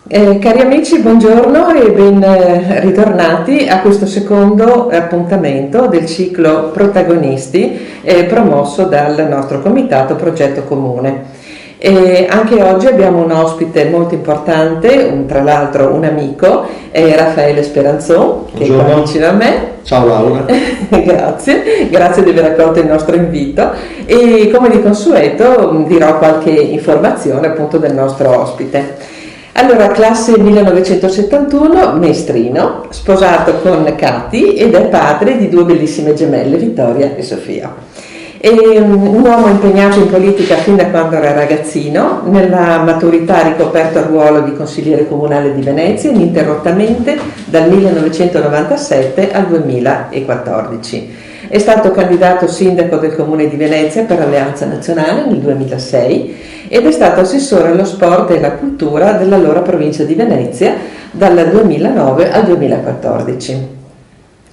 Cari amici, buongiorno e ben ritornati a questo secondo appuntamento del ciclo Protagonisti promosso dal nostro comitato Progetto Comune. Anche oggi abbiamo un ospite molto importante, tra l'altro un amico, Raffaele Speranzon, che è qua vicino a me. Ciao Laura. Grazie di aver accolto il nostro invito e come di consueto dirò qualche informazione appunto del nostro ospite. Allora, classe 1971, maestrino, sposato con Cati ed è padre di due bellissime gemelle, Vittoria e Sofia. È un uomo impegnato in politica fin da quando era ragazzino, nella maturità ha ricoperto il ruolo di consigliere comunale di Venezia ininterrottamente dal 1997 al 2014. È stato candidato sindaco del Comune di Venezia per Alleanza Nazionale nel 2006 ed è stato assessore allo sport e alla cultura dell'allora provincia di Venezia dal 2009 al 2014.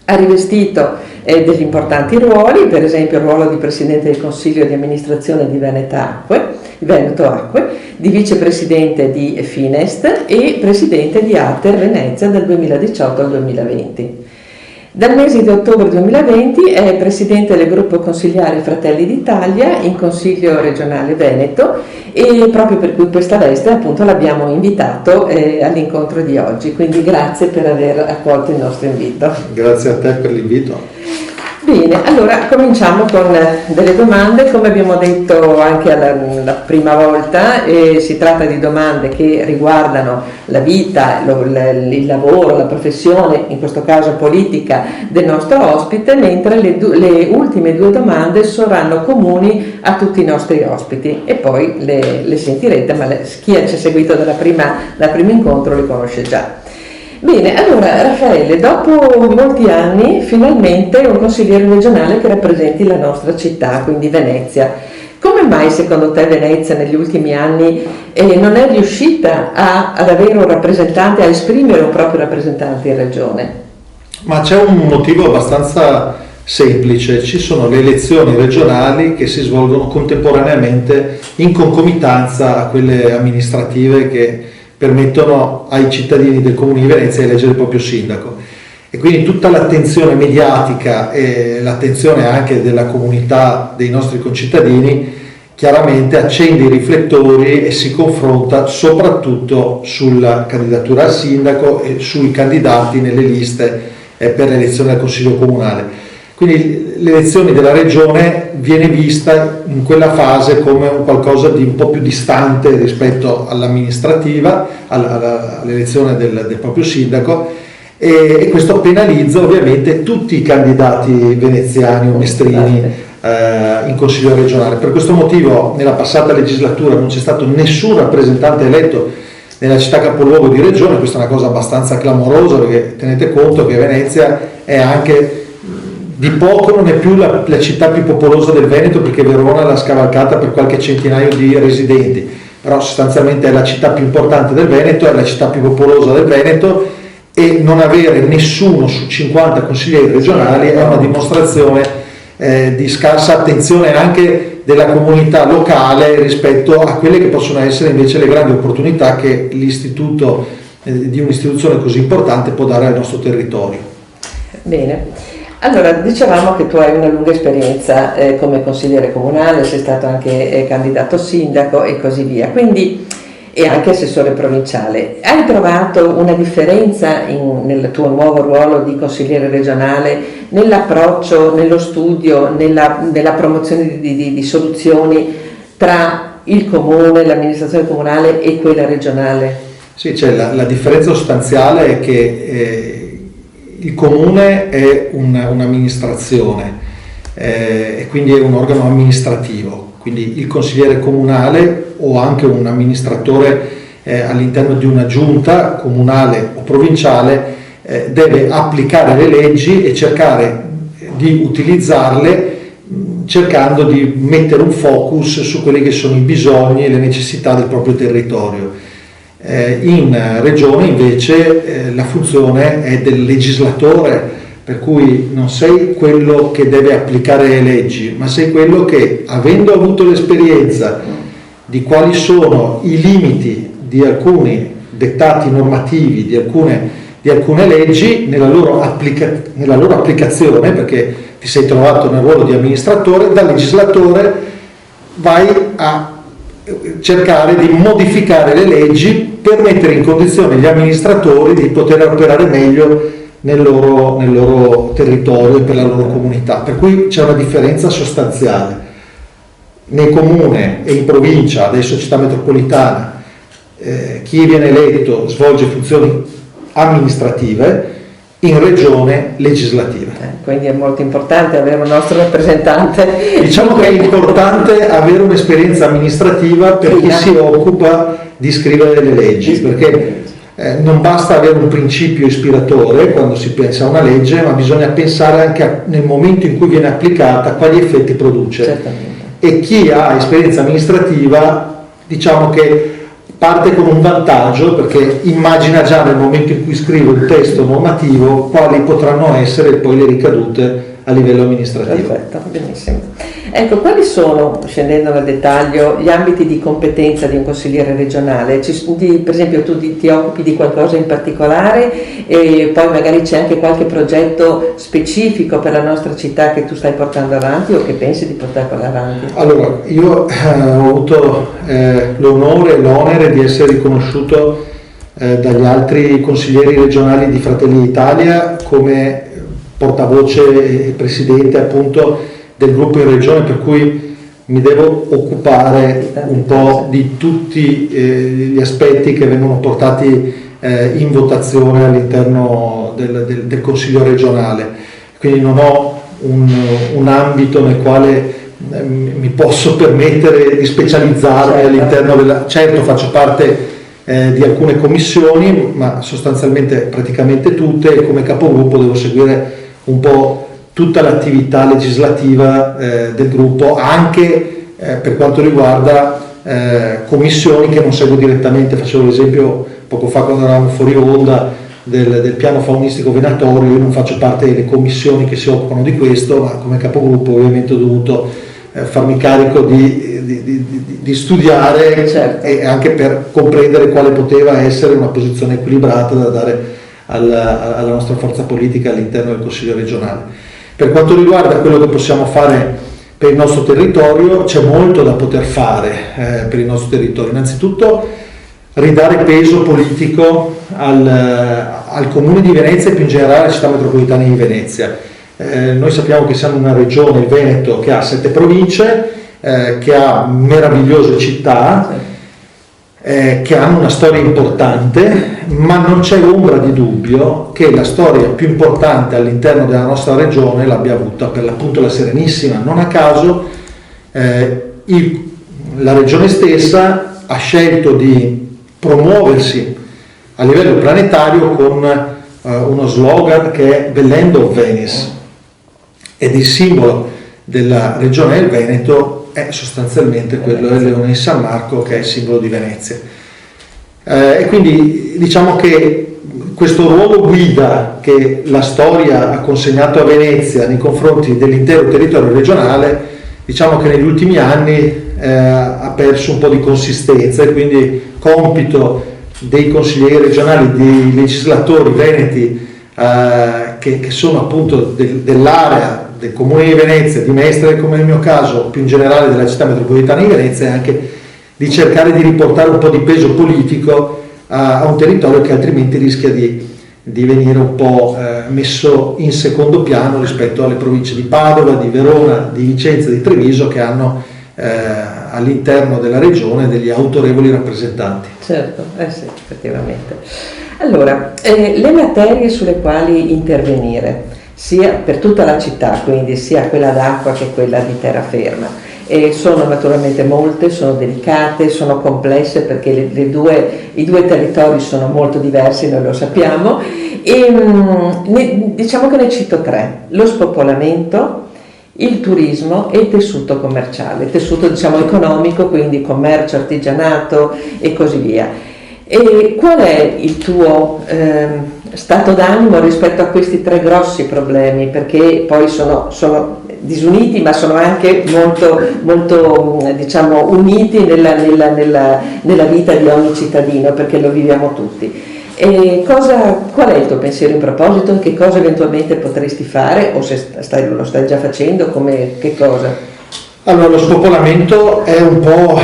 Ha rivestito degli importanti ruoli, per esempio il ruolo di Presidente del Consiglio di amministrazione di Veneto Acque, di Vicepresidente di Finest e Presidente di Ater Venezia dal 2018 al 2020. Dal mese di ottobre 2020 è Presidente del gruppo consigliare Fratelli d'Italia in Consiglio regionale Veneto e proprio per cui questa veste appunto l'abbiamo invitato all'incontro di oggi, quindi grazie per aver accolto il nostro invito. Grazie a te per l'invito. Bene, allora cominciamo con delle domande, come abbiamo detto anche la prima volta, si tratta di domande che riguardano la vita, il lavoro, la professione, in questo caso politica, del nostro ospite, mentre le ultime due domande saranno comuni a tutti i nostri ospiti e poi le sentirete, ma chi ci ha seguito dal primo incontro le conosce già. Bene, allora Raffaele, dopo molti anni finalmente un consigliere regionale che rappresenti la nostra città, quindi Venezia. Come mai secondo te Venezia negli ultimi anni non è riuscita ad avere un rappresentante, a esprimere un proprio rappresentante in regione? Ma c'è un motivo abbastanza semplice, ci sono le elezioni regionali che si svolgono contemporaneamente in concomitanza a quelle amministrative che permettono ai cittadini del Comune di Venezia di eleggere il proprio sindaco e quindi tutta l'attenzione mediatica e l'attenzione anche della comunità dei nostri concittadini chiaramente accende i riflettori e si confronta soprattutto sulla candidatura al sindaco e sui candidati nelle liste per l'elezione del Consiglio Comunale. Quindi l'elezione della regione viene vista in quella fase come un qualcosa di un po' più distante rispetto all'amministrativa, all'elezione del proprio sindaco e questo penalizza ovviamente tutti i candidati veneziani o mestrini in Consiglio regionale. Per questo motivo nella passata legislatura non c'è stato nessun rappresentante eletto nella città capoluogo di regione, questa è una cosa abbastanza clamorosa perché tenete conto che Venezia è anche di poco non è più la città più popolosa del Veneto perché Verona l'ha scavalcata per qualche centinaio di residenti, però sostanzialmente è la città più importante del Veneto, è la città più popolosa del Veneto e non avere nessuno su 50 consiglieri regionali è una dimostrazione di scarsa attenzione anche della comunità locale rispetto a quelle che possono essere invece le grandi opportunità che l'istituto di un'istituzione così importante può dare al nostro territorio. Bene. Allora, dicevamo che tu hai una lunga esperienza come consigliere comunale, sei stato anche candidato sindaco e così via, quindi, e anche assessore provinciale. Hai trovato una differenza nel tuo nuovo ruolo di consigliere regionale, nell'approccio, nello studio, nella promozione di soluzioni tra il comune, l'amministrazione comunale e quella regionale? Sì, cioè la differenza sostanziale è che il comune è un'amministrazione e quindi è un organo amministrativo, quindi il consigliere comunale o anche un amministratore all'interno di una giunta comunale o provinciale deve applicare le leggi e cercare di utilizzarle cercando di mettere un focus su quelli che sono i bisogni e le necessità del proprio territorio. In regione invece la funzione è del legislatore, per cui non sei quello che deve applicare le leggi, ma sei quello che, avendo avuto l'esperienza di quali sono i limiti di alcuni dettati normativi di alcune leggi nella loro applicazione, perché ti sei trovato nel ruolo di amministratore, da legislatore vai a cercare di modificare le leggi per mettere in condizione gli amministratori di poter operare meglio nel loro territorio e per la loro comunità. Per cui c'è una differenza sostanziale. Nel comune e in provincia, adesso città metropolitana, chi viene eletto svolge funzioni amministrative, in regione legislative. Quindi è molto importante avere un nostro rappresentante. Diciamo che è importante avere un'esperienza amministrativa per chi si occupa di scrivere le leggi, perché non basta avere un principio ispiratore quando si pensa a una legge, ma bisogna pensare anche nel momento in cui viene applicata quali effetti produce. Certamente. E chi ha esperienza amministrativa, diciamo che parte con un vantaggio, perché immagina già nel momento in cui scrive un testo normativo quali potranno essere poi le ricadute a livello amministrativo. Perfetto, benissimo. Ecco, quali sono, scendendo nel dettaglio, gli ambiti di competenza di un consigliere regionale? Per esempio tu ti occupi di qualcosa in particolare e poi magari c'è anche qualche progetto specifico per la nostra città che tu stai portando avanti o che pensi di portare avanti? Allora, io ho avuto l'onore e l'onere di essere riconosciuto dagli altri consiglieri regionali di Fratelli d'Italia come portavoce e presidente appunto del gruppo in regione, per cui mi devo occupare un po' di tutti gli aspetti che vengono portati in votazione all'interno del Consiglio regionale. Quindi non ho un ambito nel quale mi posso permettere di specializzarmi all'interno della... Certo, faccio parte di alcune commissioni, ma sostanzialmente praticamente tutte, e come capogruppo devo seguire un po' tutta l'attività legislativa del gruppo, anche per quanto riguarda commissioni che non seguo direttamente. Facevo l'esempio poco fa quando eravamo fuori onda del piano faunistico venatorio. Io non faccio parte delle commissioni che si occupano di questo, ma come capogruppo ovviamente ho dovuto farmi carico di studiare, certo, e anche per comprendere quale poteva essere una posizione equilibrata da dare alla nostra forza politica all'interno del Consiglio regionale. Per quanto riguarda quello che possiamo fare per il nostro territorio, c'è molto da poter fare per il nostro territorio. Innanzitutto ridare peso politico al Comune di Venezia e più in generale alla città metropolitana di Venezia. Noi sappiamo che siamo una regione, il Veneto, che ha 7 province, che ha meravigliose città, che hanno una storia importante, ma non c'è ombra di dubbio che la storia più importante all'interno della nostra regione l'abbia avuta per l'appunto la Serenissima. Non a caso la regione stessa ha scelto di promuoversi a livello planetario con uno slogan che è Bellendo of Venice, ed il simbolo della regione del Veneto è sostanzialmente quello del Leone di San Marco, che è il simbolo di Venezia. E quindi diciamo che questo ruolo guida che la storia ha consegnato a Venezia nei confronti dell'intero territorio regionale, diciamo che negli ultimi anni ha perso un po' di consistenza, e quindi compito dei consiglieri regionali, dei legislatori veneti che sono appunto dell'area del Comune di Venezia, di Mestre come nel mio caso, più in generale della città metropolitana di Venezia, è anche di cercare di riportare un po' di peso politico a un territorio che altrimenti rischia di venire un po' messo in secondo piano rispetto alle province di Padova, di Verona, di Vicenza e di Treviso, che hanno all'interno della regione degli autorevoli rappresentanti. Certo, sì, effettivamente. Allora, le materie sulle quali intervenire, sia per tutta la città, quindi sia quella d'acqua che quella di terraferma, sono naturalmente molte, sono delicate, sono complesse, perché i due territori sono molto diversi, noi lo sappiamo, e diciamo che ne cito 3: lo spopolamento, il turismo e il tessuto commerciale, tessuto diciamo economico, quindi commercio, artigianato e così via. E qual è il tuo stato d'animo rispetto a questi 3 grossi problemi? Perché poi sono disuniti, ma sono anche molto diciamo, uniti nella vita di ogni cittadino, perché lo viviamo tutti. E qual è il tuo pensiero in proposito? Che cosa eventualmente potresti fare, o se lo stai già facendo, che cosa? Allora, lo spopolamento è un po'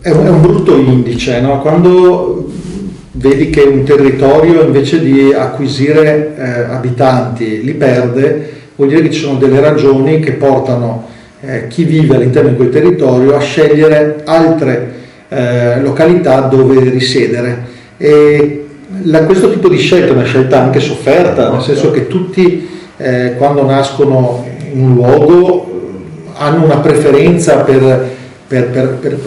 è un brutto indice, no? Quando vedi che un territorio invece di acquisire abitanti li perde, vuol dire che ci sono delle ragioni che portano chi vive all'interno di quel territorio a scegliere altre località dove risiedere. E questo tipo di scelta è una scelta anche sofferta, nel senso che tutti quando nascono in un luogo hanno una preferenza per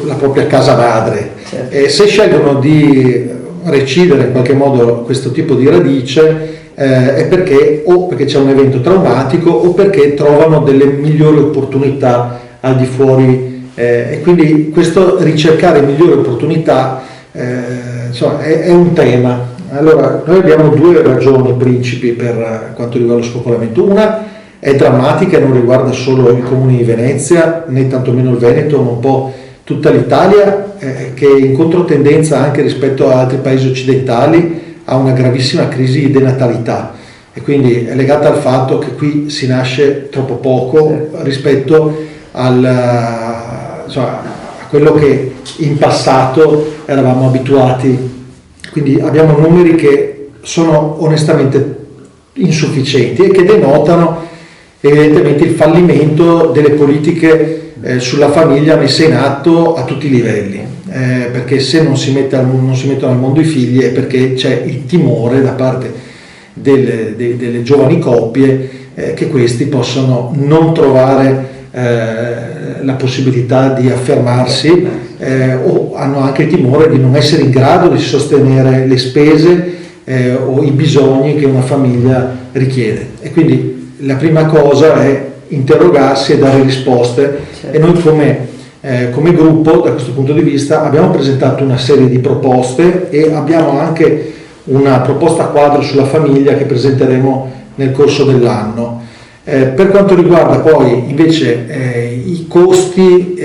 la propria casa madre. Certo. E se scelgono di recidere in qualche modo questo tipo di radice è perché c'è un evento traumatico o perché trovano delle migliori opportunità al di fuori, e quindi questo ricercare migliori opportunità insomma, è un tema. Allora, noi abbiamo due ragioni principi per quanto riguarda lo spopolamento. Una è drammatica e non riguarda solo i comuni di Venezia, né tantomeno il Veneto, ma un po' tutta l'Italia, che è in controtendenza anche rispetto a altri paesi occidentali, ha una gravissima crisi di denatalità, e quindi è legata al fatto che qui si nasce troppo poco rispetto a quello che in passato eravamo abituati. Quindi abbiamo numeri che sono onestamente insufficienti e che denotano evidentemente il fallimento delle politiche sulla famiglia messe in atto a tutti i livelli, perché se non si mettono al mondo i figli è perché c'è il timore da parte delle giovani coppie che questi possano non trovare la possibilità di affermarsi, o hanno anche il timore di non essere in grado di sostenere le spese o i bisogni che una famiglia richiede. E quindi la prima cosa è interrogarsi e dare risposte. Certo. E noi come gruppo, da questo punto di vista, abbiamo presentato una serie di proposte e abbiamo anche una proposta quadro sulla famiglia che presenteremo nel corso dell'anno. Per quanto riguarda poi invece i costi,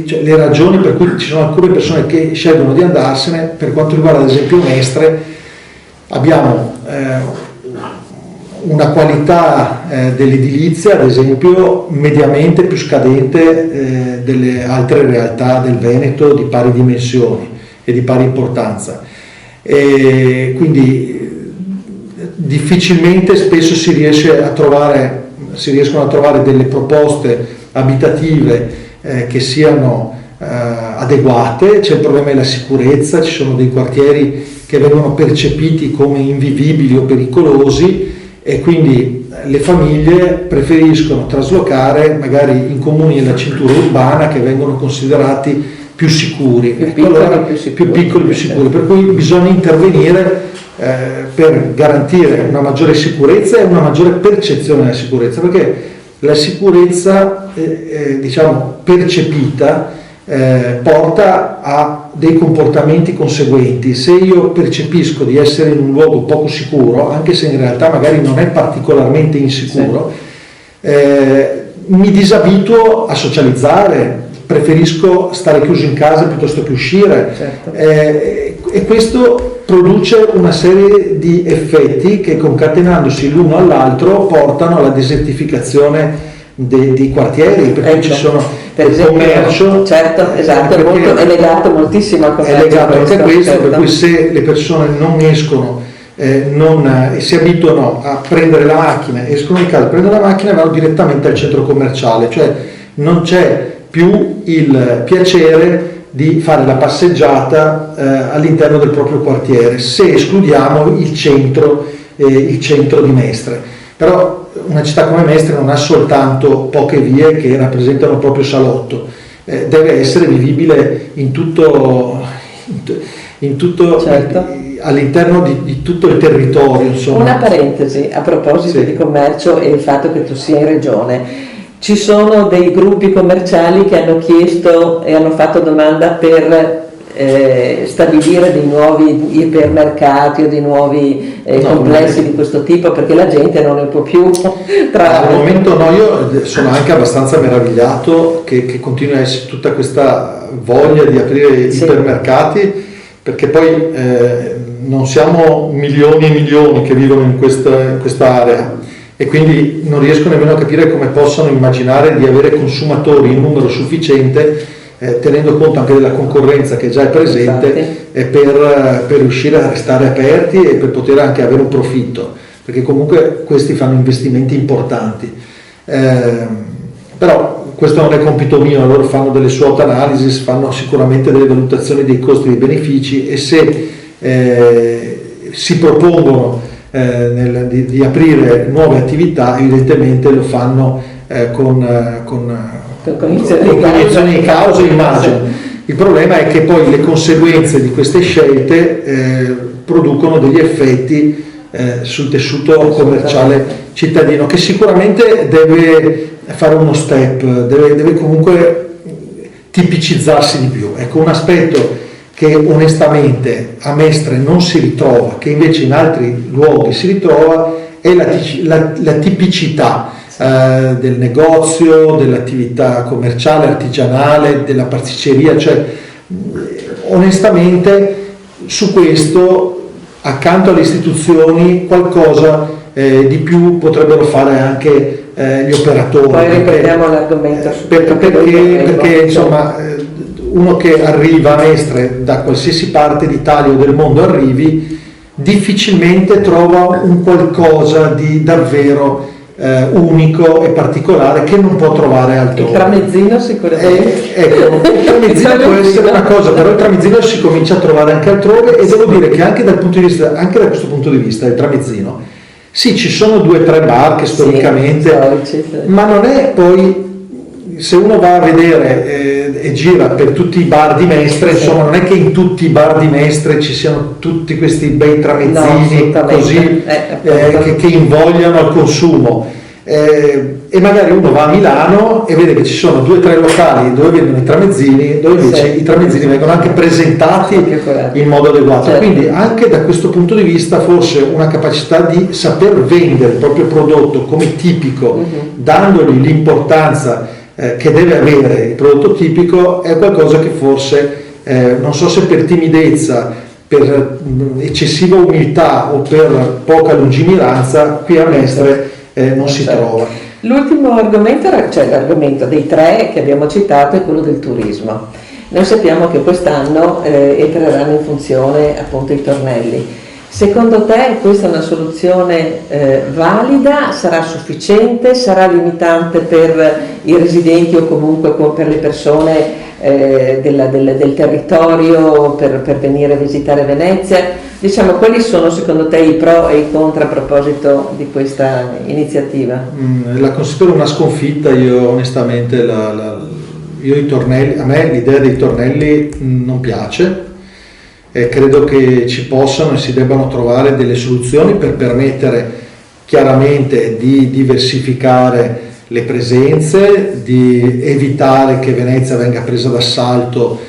cioè le ragioni per cui ci sono alcune persone che scelgono di andarsene, per quanto riguarda ad esempio Mestre, abbiamo una qualità dell'edilizia, ad esempio, mediamente più scadente delle altre realtà del Veneto di pari dimensioni e di pari importanza. E quindi difficilmente spesso si riescono a trovare delle proposte abitative che siano adeguate. C'è il problema della sicurezza, ci sono dei quartieri che vengono percepiti come invivibili o pericolosi, e quindi le famiglie preferiscono traslocare magari in comuni della cintura urbana che vengono considerati più sicuri, più piccoli, più sicuri, per cui bisogna intervenire per garantire una maggiore sicurezza e una maggiore percezione della sicurezza, perché la sicurezza diciamo percepita porta a dei comportamenti conseguenti. Se io percepisco di essere in un luogo poco sicuro, anche se in realtà magari non è particolarmente insicuro, mi disabituo a socializzare, preferisco stare chiuso in casa piuttosto che uscire. Certo. E questo produce una serie di effetti che, concatenandosi l'uno all'altro, portano alla desertificazione dei quartieri, perché ci sono il commercio. Certo, esatto, è legato moltissimo al commercio. È legato anche a questo, certo. Per cui se le persone non escono e si abituano a prendere la macchina, escono di casa, prendono la macchina e vanno direttamente al centro commerciale, cioè non c'è più il piacere di fare la passeggiata all'interno del proprio quartiere, se escludiamo il centro di Mestre. Però una città come Mestre non ha soltanto poche vie che rappresentano proprio salotto, deve essere vivibile in tutto certo. All'interno di tutto il territorio, insomma. Una parentesi a proposito di commercio e il fatto che tu sia in regione. Ci sono dei gruppi commerciali che hanno chiesto e hanno fatto domanda per stabilire dei nuovi ipermercati o dei nuovi complessi di questo tipo, perché la gente non ne può più. Al momento no, io sono anche abbastanza meravigliato che continui a esserci tutta questa voglia di aprire ipermercati, perché poi non siamo milioni e milioni che vivono in questa area, e quindi non riesco nemmeno a capire come possano immaginare di avere consumatori in numero sufficiente, tenendo conto anche della concorrenza che già è presente, per riuscire a restare aperti e per poter anche avere un profitto, perché comunque questi fanno investimenti importanti. Però questo non è compito mio, loro fanno delle SWOT analysis, fanno sicuramente delle valutazioni dei costi e dei benefici, e se si propongono di aprire nuove attività, evidentemente lo fanno con cognizione di causa, immagino. Il problema è che poi le conseguenze di queste scelte producono degli effetti sul tessuto commerciale cittadino, che sicuramente deve fare uno step, deve comunque tipicizzarsi di più. Ecco, un aspetto che onestamente a Mestre non si ritrova, che invece in altri luoghi si ritrova, è la tipicità del negozio, dell'attività commerciale, artigianale, della pasticceria. Cioè, onestamente su questo, accanto alle istituzioni, qualcosa di più potrebbero fare anche gli operatori. Poi riprendiamo l'argomento perché insomma, uno che arriva a Mestre da qualsiasi parte d'Italia o del mondo arrivi, difficilmente trova un qualcosa di davvero unico e particolare che non può trovare altrove. Il tramezzino sicuramente. Ecco, il tramezzino può essere una cosa, però il tramezzino si comincia a trovare anche altrove, e devo dire che anche da questo punto di vista il tramezzino, sì, ci sono 2 o 3 bar che storicamente, ma non è poi, se uno va a vedere e gira per tutti i bar di Mestre, insomma, non è che in tutti i bar di Mestre ci siano tutti questi bei tramezzini così che invogliano al consumo. E magari uno va a Milano e vede che ci sono 2 o 3 locali dove vendono i tramezzini, dove invece i tramezzini vengono anche presentati in modo adeguato. Quindi anche da questo punto di vista forse una capacità di saper vendere il proprio prodotto come tipico, dandogli l'importanza che deve avere il prodotto tipico, è qualcosa che forse, non so se per timidezza, per eccessiva umiltà o per poca lungimiranza, qui a Mestre non si trova. L'ultimo argomento, cioè l'argomento dei 3 che abbiamo citato, è quello del turismo. Noi sappiamo che quest'anno entreranno in funzione appunto i tornelli. Secondo te questa è una soluzione valida? Sarà sufficiente? Sarà limitante per i residenti o comunque per le persone del territorio per venire a visitare Venezia? Diciamo, quali sono secondo te i pro e i contro a proposito di questa iniziativa? La considero una sconfitta, io onestamente. Io i tornelli, a me l'idea dei tornelli non piace. Credo che ci possano e si debbano trovare delle soluzioni per permettere chiaramente di diversificare le presenze, di evitare che Venezia venga presa d'assalto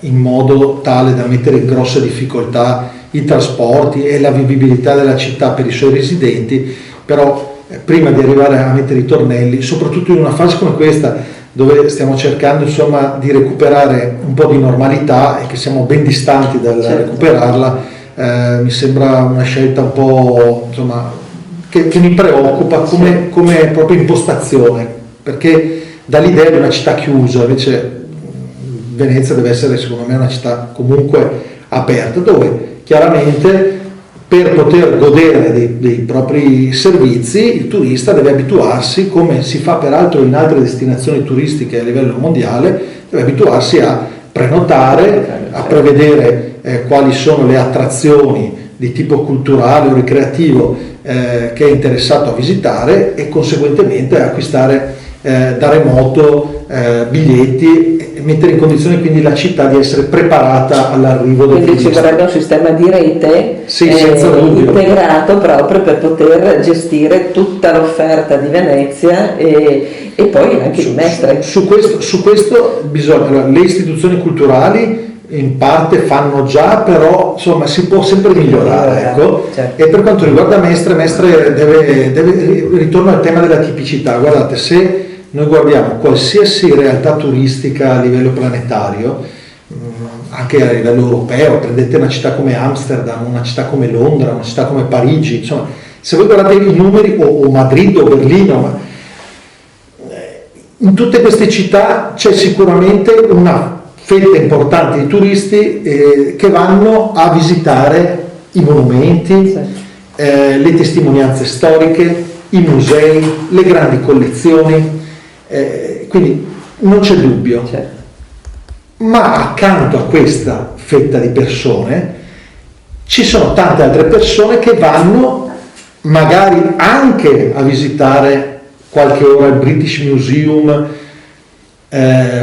in modo tale da mettere in grossa difficoltà i trasporti e la vivibilità della città per i suoi residenti. Però prima di arrivare a mettere i tornelli, soprattutto in una fase come questa, dove stiamo cercando insomma di recuperare un po' di normalità e che siamo ben distanti dal recuperarla, mi sembra una scelta un po' insomma che mi preoccupa come proprio impostazione, perché dà l'idea di una città chiusa. Invece Venezia deve essere, secondo me, una città comunque aperta, dove chiaramente per poter godere dei propri servizi il turista deve abituarsi, come si fa peraltro in altre destinazioni turistiche a livello mondiale, deve abituarsi a prenotare, a prevedere quali sono le attrazioni di tipo culturale o ricreativo che è interessato a visitare, e conseguentemente acquistare da remoto biglietti, e mettere in condizione quindi la città di essere preparata all'arrivo del Quindi ci turista. vorrebbe un sistema di rete Senza dubbio. integrato proprio per poter gestire tutta l'offerta di Venezia e poi anche di Mestre. Su questo bisogna, allora, le istituzioni culturali in parte fanno già, però insomma si può sempre migliorare, ecco. Certo. E per quanto riguarda Mestre deve ritorno al tema della tipicità. Guardate, se noi guardiamo qualsiasi realtà turistica a livello planetario, anche a livello europeo, prendete una città come Amsterdam, una città come Londra, una città come Parigi, insomma, se voi guardate i numeri, o Madrid o Berlino, in tutte queste città c'è sicuramente una fetta importante di turisti che vanno a visitare i monumenti, le testimonianze storiche, i musei, le grandi collezioni, quindi non c'è dubbio. Certo. Ma accanto a questa fetta di persone ci sono tante altre persone che vanno magari anche a visitare qualche ora il British Museum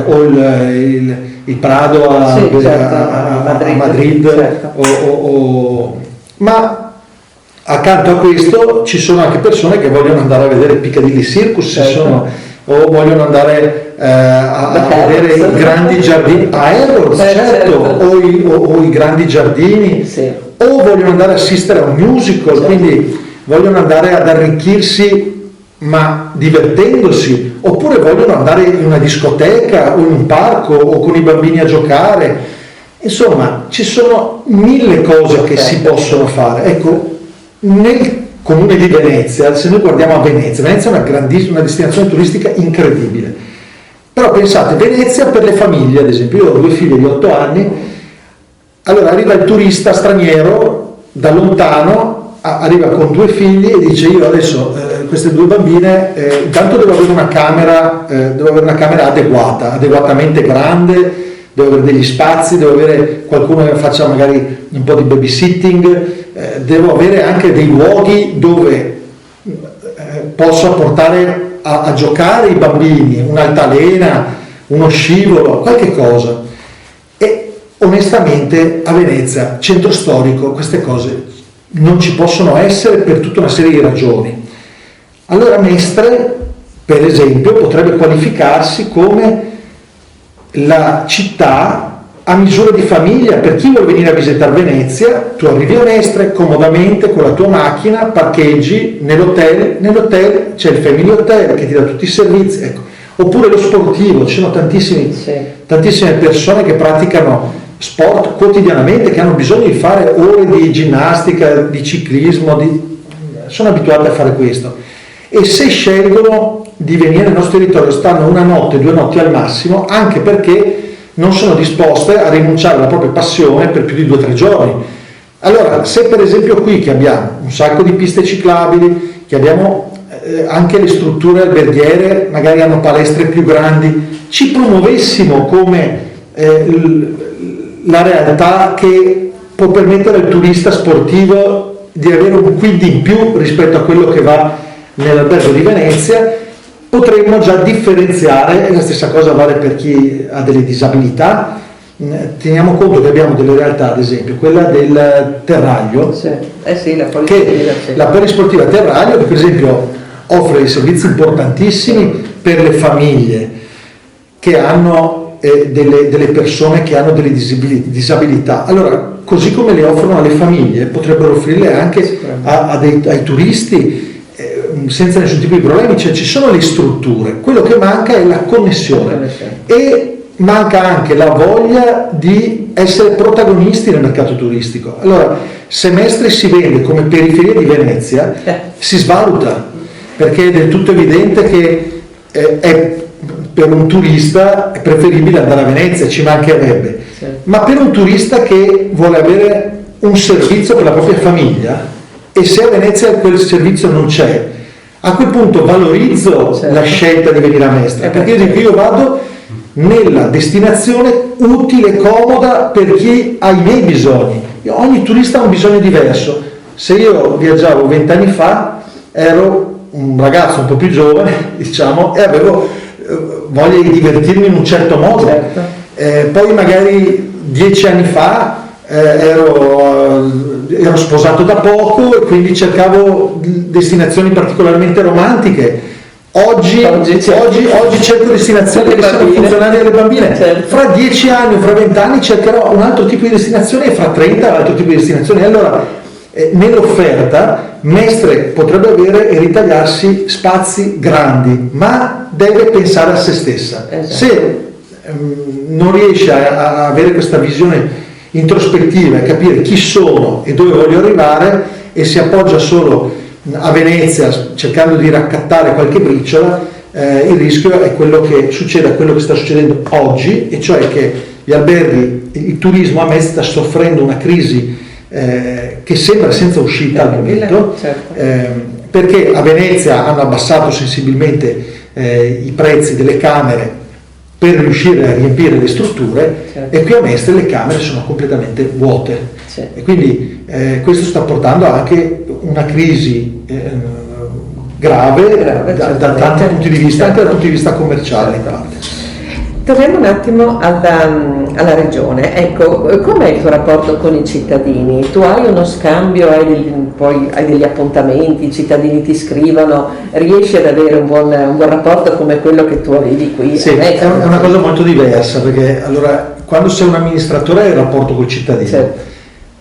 o il Prado a Madrid, certo. Ma accanto a questo ci sono anche persone che vogliono andare a vedere Piccadilly Circus, certo. O vogliono andare a vedere i grandi giardini a Harrods, certo. O i grandi giardini, sì. O vogliono andare a assistere a un musical, certo. Quindi vogliono andare ad arricchirsi ma divertendosi, oppure vogliono andare in una discoteca o in un parco o con i bambini a giocare. Insomma, ci sono mille cose che si possono fare. Ecco, nel comune di Venezia, se noi guardiamo a Venezia è una destinazione turistica incredibile. Però pensate, Venezia per le famiglie, ad esempio, io ho 2 figlie di 8 anni, allora arriva il turista straniero da lontano, arriva con 2 figli e dice: io adesso queste 2 bambine intanto devo avere una camera adeguatamente grande, devo avere degli spazi, devo avere qualcuno che faccia magari un po' di babysitting, devo avere anche dei luoghi dove posso portare a giocare i bambini, un'altalena, uno scivolo, qualche cosa. E onestamente a Venezia, centro storico, queste cose non ci possono essere per tutta una serie di ragioni. Allora Mestre, per esempio, potrebbe qualificarsi come la città a misura di famiglia. Per chi vuole venire a visitare Venezia, tu arrivi a Mestre comodamente con la tua macchina, parcheggi nell'hotel c'è il Family Hotel che ti dà tutti i servizi, ecco. Oppure lo sportivo, ci sono tantissime persone che praticano sport quotidianamente, che hanno bisogno di fare ore di ginnastica, di ciclismo, sono abituati a fare questo, e se scelgono di venire nel nostro territorio stanno 1 notte, 2 notti al massimo, anche perché non sono disposte a rinunciare alla propria passione per più di 2 o 3 giorni. Allora, se per esempio qui che abbiamo un sacco di piste ciclabili, che abbiamo anche le strutture alberghiere, magari hanno palestre più grandi, ci promuovessimo come la realtà che può permettere al turista sportivo di avere un quid in più rispetto a quello che va nell'albergo di Venezia, potremmo già differenziare, e la stessa cosa vale per chi ha delle disabilità. Teniamo conto che abbiamo delle realtà, ad esempio quella del Terraglio, la polisportiva Terraglio, che per esempio offre dei servizi importantissimi per le famiglie che hanno delle persone che hanno delle disabilità. Allora, così come le offrono alle famiglie, potrebbero offrirle anche ai turisti senza nessun tipo di problemi. Cioè, ci sono le strutture, quello che manca è la connessione e manca anche la voglia di essere protagonisti nel mercato turistico. Allora, se Mestre si vende come periferia di Venezia, si svaluta, perché è del tutto evidente che per un turista è preferibile andare a Venezia, ci mancherebbe, ma per un turista che vuole avere un servizio per la propria famiglia, e se a Venezia quel servizio non c'è, a quel punto valorizzo la scelta di venire a Mestre, perché io dico: io vado nella destinazione utile e comoda per chi ha i miei bisogni. Ogni turista ha un bisogno diverso. Se io viaggiavo 20 anni fa, ero un ragazzo un po' più giovane, diciamo, e avevo voglia di divertirmi in un certo modo. Certo. Poi magari 10 anni fa ero sposato da poco e quindi cercavo destinazioni particolarmente romantiche. Oggi cerco destinazioni che siano funzionali alle bambine. Certo. Fra 10 anni o fra 20 anni cercherò un altro tipo di destinazione e fra 30 un altro tipo di destinazione. Allora, nell'offerta Mestre potrebbe avere e ritagliarsi spazi grandi, ma deve pensare a se stessa. Esatto. Se non riesce a avere questa visione introspettiva e capire chi sono e dove voglio arrivare e si appoggia solo a Venezia cercando di raccattare qualche briciola, il rischio è quello che succeda, quello che sta succedendo oggi, e cioè che gli alberghi, il turismo a me sta soffrendo una crisi che sembra senza uscita al momento, certo. Perché a Venezia hanno abbassato sensibilmente i prezzi delle camere per riuscire a riempire le strutture, certo. E qui a Mestre le camere sono completamente vuote, Sì. e quindi questo sta portando anche una crisi grave da tanti punti di vista, anche dal punto di vista commerciale in parte. Torniamo un attimo alla regione. Ecco, com'è il tuo rapporto con i cittadini? Tu hai uno scambio, poi hai degli appuntamenti, i cittadini ti scrivono, riesci ad avere un buon rapporto come quello che tu avevi qui? Sì, è una cosa molto diversa, perché allora quando sei un amministratore hai il rapporto col cittadino. Certo.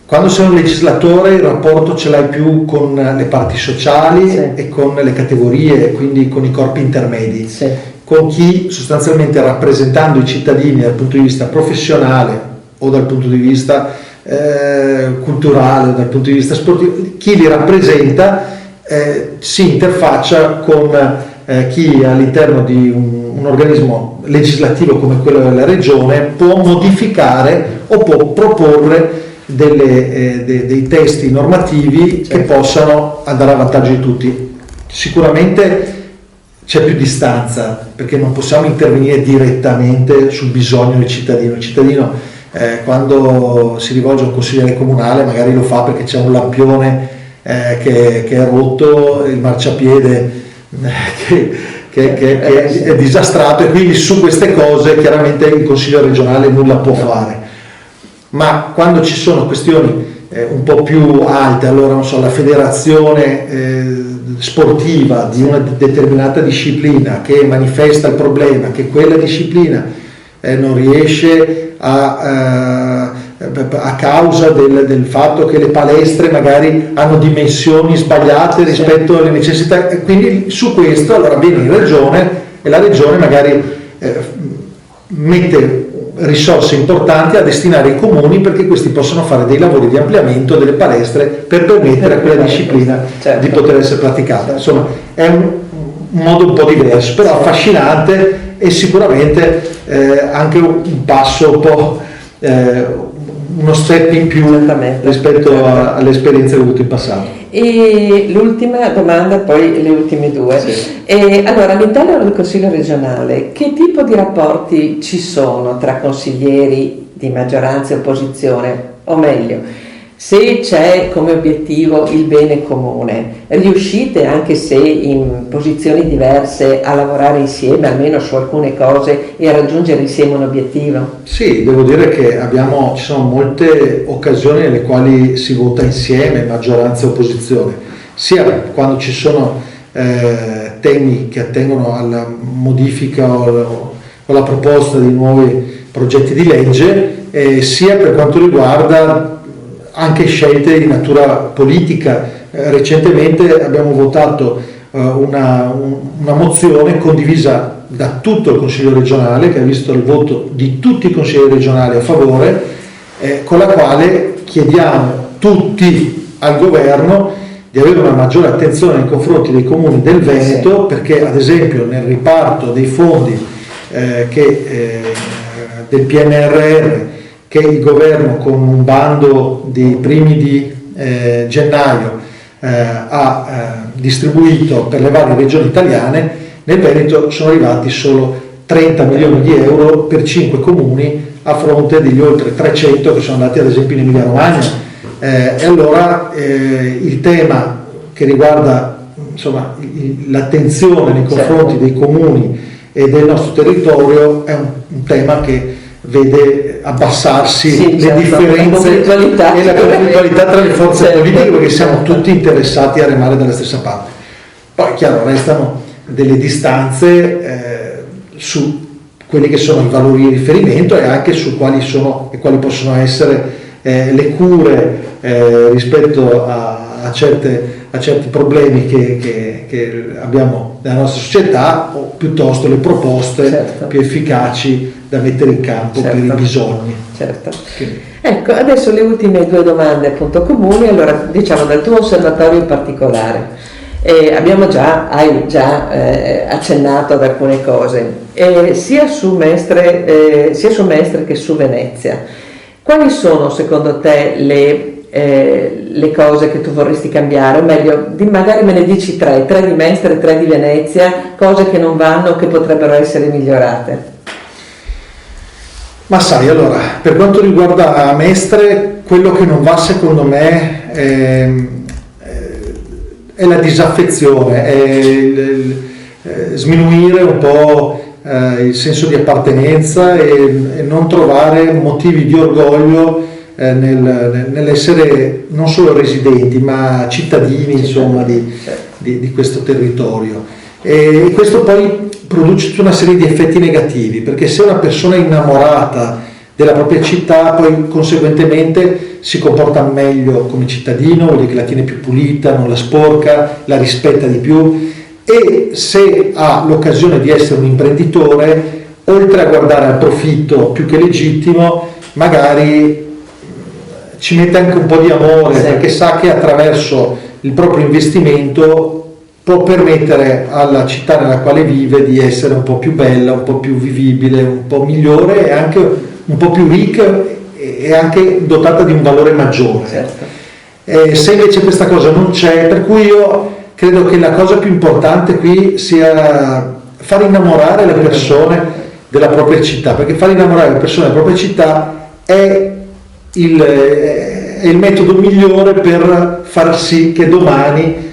Quando sei un legislatore il rapporto ce l'hai più con le parti sociali, Sì. E con le categorie, quindi con i corpi intermedi. Sì. Con chi sostanzialmente, rappresentando i cittadini dal punto di vista professionale o dal punto di vista culturale, dal punto di vista sportivo, chi li rappresenta si interfaccia con chi all'interno di un organismo legislativo come quello della regione può modificare o può proporre dei testi normativi, certo, che possano andare a vantaggio di tutti. Sicuramente c'è più distanza, perché non possiamo intervenire direttamente sul bisogno del cittadino. Il cittadino quando si rivolge a un consigliere comunale magari lo fa perché c'è un lampione che è rotto, il marciapiede che è disastrato, e quindi su queste cose chiaramente il consiglio regionale nulla può fare. Ma quando ci sono questioni un po' più alte, allora non so, la federazione sportiva di una determinata disciplina che manifesta il problema che quella disciplina non riesce a causa del fatto che le palestre magari hanno dimensioni sbagliate rispetto alle necessità, quindi su questo allora viene in regione e la regione magari mette risorse importanti a destinare ai comuni perché questi possono fare dei lavori di ampliamento delle palestre per permettere a quella disciplina, certo, di poter essere praticata. Insomma, è un modo un po' diverso, però affascinante, e sicuramente anche un passo un po' uno step in più rispetto alle esperienze avute in passato. E l'ultima domanda, poi le ultime due. Sì. Allora, all'interno del Consiglio regionale, che tipo di rapporti ci sono tra consiglieri di maggioranza e opposizione? O meglio, se c'è come obiettivo il bene comune, riuscite, anche se in posizioni diverse, a lavorare insieme, almeno su alcune cose, e a raggiungere insieme un obiettivo? Sì, devo dire che ci sono molte occasioni nelle quali si vota insieme, maggioranza e opposizione, sia quando ci sono temi che attengono alla modifica o alla proposta di nuovi progetti di legge, sia per quanto riguarda anche scelte di natura politica. Recentemente abbiamo votato una mozione condivisa da tutto il Consiglio regionale, che ha visto il voto di tutti i consiglieri regionali a favore, con la quale chiediamo tutti al governo di avere una maggiore attenzione nei confronti dei comuni del Veneto, perché ad esempio nel riparto dei fondi del PNRR, che il governo con un bando dei primi di gennaio ha distribuito per le varie regioni italiane, nel Veneto sono arrivati solo 30 milioni di euro per 5 comuni a fronte degli oltre 300 che sono andati ad esempio in Emilia Romagna. E allora il tema che riguarda insomma l'attenzione nei confronti dei comuni e del nostro territorio è un tema che vede abbassarsi le differenze e la conflittualità tra le forze politiche, perché siamo tutti interessati a remare dalla stessa parte. Poi chiaro, restano delle distanze su quelli che sono i valori di riferimento e anche su quali possono essere le cure rispetto a certi problemi che abbiamo nella nostra società, o piuttosto le proposte più efficaci da mettere in campo per i bisogni. Ecco, adesso le ultime due domande appunto comuni. Allora, diciamo dal tuo osservatorio in particolare, hai già accennato ad alcune cose, sia su Mestre che su Venezia. Quali sono secondo te le cose che tu vorresti cambiare, o meglio, magari me ne dici tre di Mestre e 3 di Venezia, cose che non vanno o che potrebbero essere migliorate? Ma sai, allora, per quanto riguarda Mestre, quello che non va secondo me è la disaffezione, è sminuire un po' il senso di appartenenza e non trovare motivi di orgoglio nell'essere non solo residenti ma cittadini, insomma, di questo territorio. E questo poi produce tutta una serie di effetti negativi, perché se una persona è innamorata della propria città, poi conseguentemente si comporta meglio come cittadino, vuol dire che la tiene più pulita, non la sporca, la rispetta di più, e se ha l'occasione di essere un imprenditore, oltre a guardare al profitto più che legittimo, magari ci mette anche un po' di amore, perché sa che attraverso il proprio investimento può permettere alla città nella quale vive di essere un po' più bella, un po' più vivibile, un po' migliore e anche un po' più ricca e anche dotata di un valore maggiore. Se invece questa cosa non c'è, per cui io credo che la cosa più importante qui sia far innamorare le persone della propria città, perché far innamorare le persone della propria città è il metodo migliore per far sì che domani,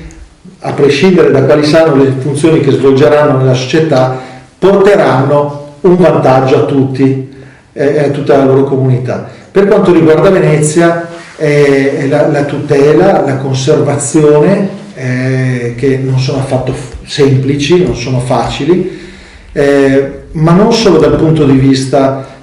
a prescindere da quali saranno le funzioni che svolgeranno nella società, porteranno un vantaggio a tutti e a tutta la loro comunità. Per quanto riguarda Venezia, la tutela, la conservazione, che non sono affatto semplici, non sono facili, ma non solo dal punto di vista,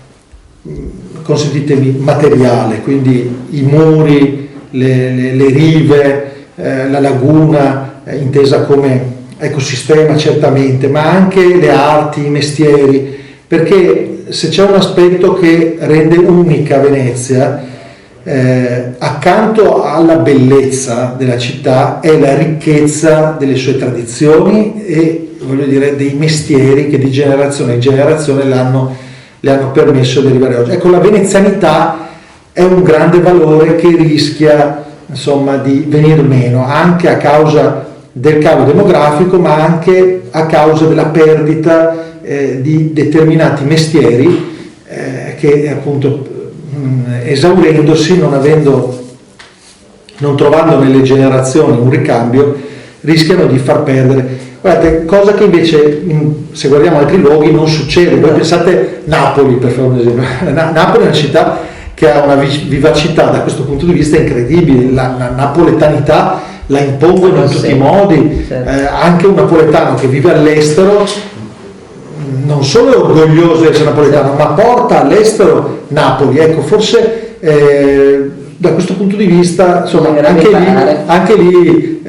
consentitemi, materiale, quindi i muri, le rive, la laguna, intesa come ecosistema certamente, ma anche le arti, i mestieri, perché se c'è un aspetto che rende unica Venezia, accanto alla bellezza della città, è la ricchezza delle sue tradizioni e, voglio dire, dei mestieri che di generazione in generazione le hanno permesso di arrivare oggi. Ecco, la venezianità è un grande valore che rischia, insomma, di venir meno, anche a causa del calo demografico, ma anche a causa della perdita di determinati mestieri che appunto esaurendosi, non trovando nelle generazioni un ricambio, rischiano di far perdere. Guardate, cosa che invece, se guardiamo altri luoghi, non succede. Voi pensate Napoli, per fare un esempio. Napoli è una città che ha una vivacità da questo punto di vista incredibile, la napoletanità la impongono in tutti i modi, anche un napoletano che vive all'estero non solo è orgoglioso di essere napoletano, ma porta all'estero Napoli. Ecco, forse da questo punto di vista, insomma, anche lì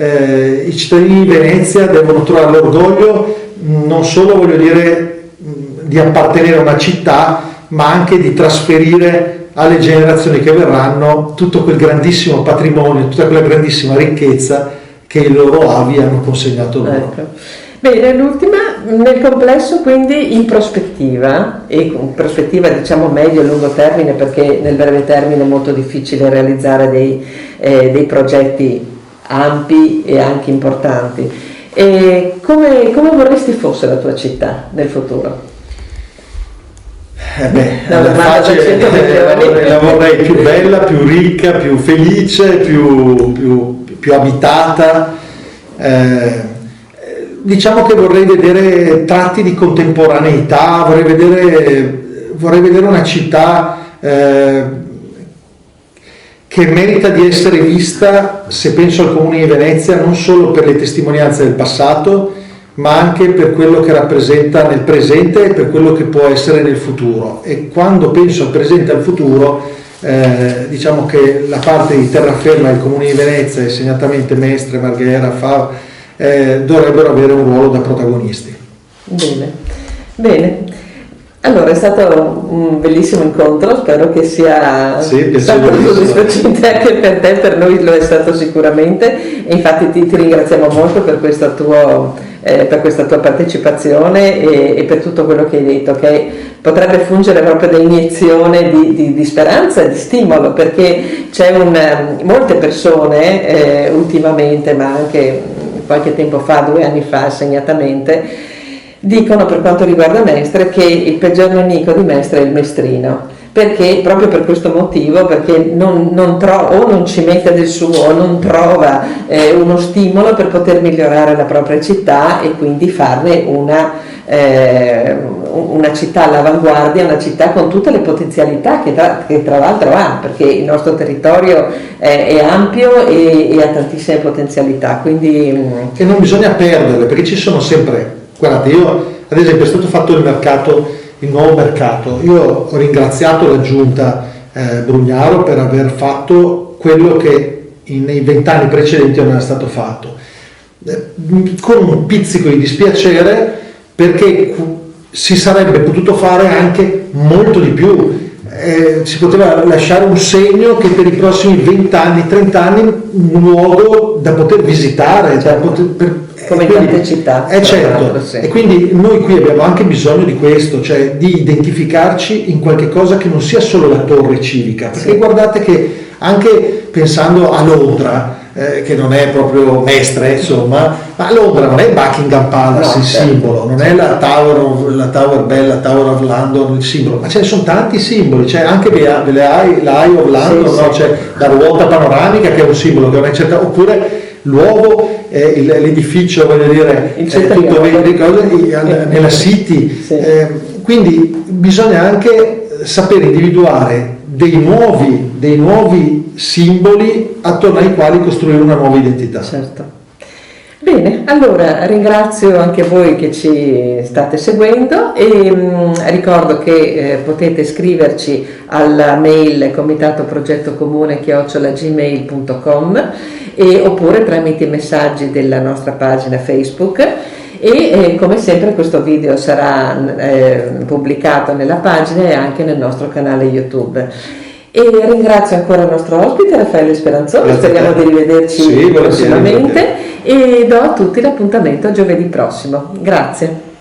i cittadini di Venezia devono trovare l'orgoglio non solo, voglio dire, di appartenere a una città, ma anche di trasferire alle generazioni che verranno tutto quel grandissimo patrimonio, tutta quella grandissima ricchezza che i loro avi hanno consegnato loro. Ecco. Bene, l'ultima, nel complesso quindi in prospettiva, e in prospettiva diciamo medio e lungo termine, perché nel breve termine è molto difficile realizzare dei progetti ampi e anche importanti. E come vorresti fosse la tua città nel futuro? La vorrei più bella, più ricca, più felice, più abitata. diciamo che vorrei vedere tratti di contemporaneità, vorrei vedere una città che merita di essere vista, se penso al Comune di Venezia, non solo per le testimonianze del passato, ma anche per quello che rappresenta nel presente e per quello che può essere nel futuro. E quando penso al presente e al futuro, diciamo che la parte di terraferma del Comune di Venezia, e segnatamente Mestre, Marghera, Fava, dovrebbero avere un ruolo da protagonisti. Bene. Allora, è stato un bellissimo incontro, spero che sia stato soddisfacente anche per te, per noi lo è stato sicuramente, e infatti ti ringraziamo molto per questa tua partecipazione e per tutto quello che hai detto, che potrebbe fungere proprio da iniezione di speranza e di stimolo, perché c'è molte persone ultimamente, ma anche qualche tempo fa, 2 anni fa segnatamente, dicono per quanto riguarda Mestre che il peggior nemico di Mestre è il mestrino, perché proprio per questo motivo, perché o non ci mette del suo o non trova uno stimolo per poter migliorare la propria città e quindi farne una città all'avanguardia, una città con tutte le potenzialità che tra l'altro ha, perché il nostro territorio è ampio e ha tantissime potenzialità, quindi e non bisogna perderle, perché ci sono sempre. Guardate, io ad esempio è stato fatto il nuovo mercato, io ho ringraziato la giunta Brugnaro per aver fatto quello che nei 20 anni precedenti non era stato fatto, con un pizzico di dispiacere, perché si sarebbe potuto fare anche molto di più, si poteva lasciare un segno che per i prossimi 20 anni, 30 anni, un luogo da poter visitare, come in tante città. Certo, sì. E quindi noi qui abbiamo anche bisogno di questo, cioè di identificarci in qualche cosa che non sia solo la torre civica, perché sì. Guardate che anche pensando a Londra, che non è proprio Mestre, insomma, ma Londra non è Buckingham Palace, il simbolo, non è la Tower Bell, la Tower of London il simbolo, ma ce ne sono tanti simboli, c'è anche la Eye of London, sì, no? Sì. C'è la ruota panoramica che è un simbolo che non è certo, oppure l'uovo, l'edificio, voglio dire, tutto nella City, sì. Quindi bisogna anche sapere individuare dei nuovi simboli attorno ai quali costruire una nuova identità. Certo. Bene, allora ringrazio anche voi che ci state seguendo e ricordo che potete scriverci alla mail comitatoprogettocomune@gmail.com oppure tramite i messaggi della nostra pagina Facebook e come sempre questo video sarà pubblicato nella pagina e anche nel nostro canale YouTube. E ringrazio ancora il nostro ospite Raffaele Speranzoni, speriamo di rivederci prossimamente e do a tutti l'appuntamento a giovedì prossimo. Grazie.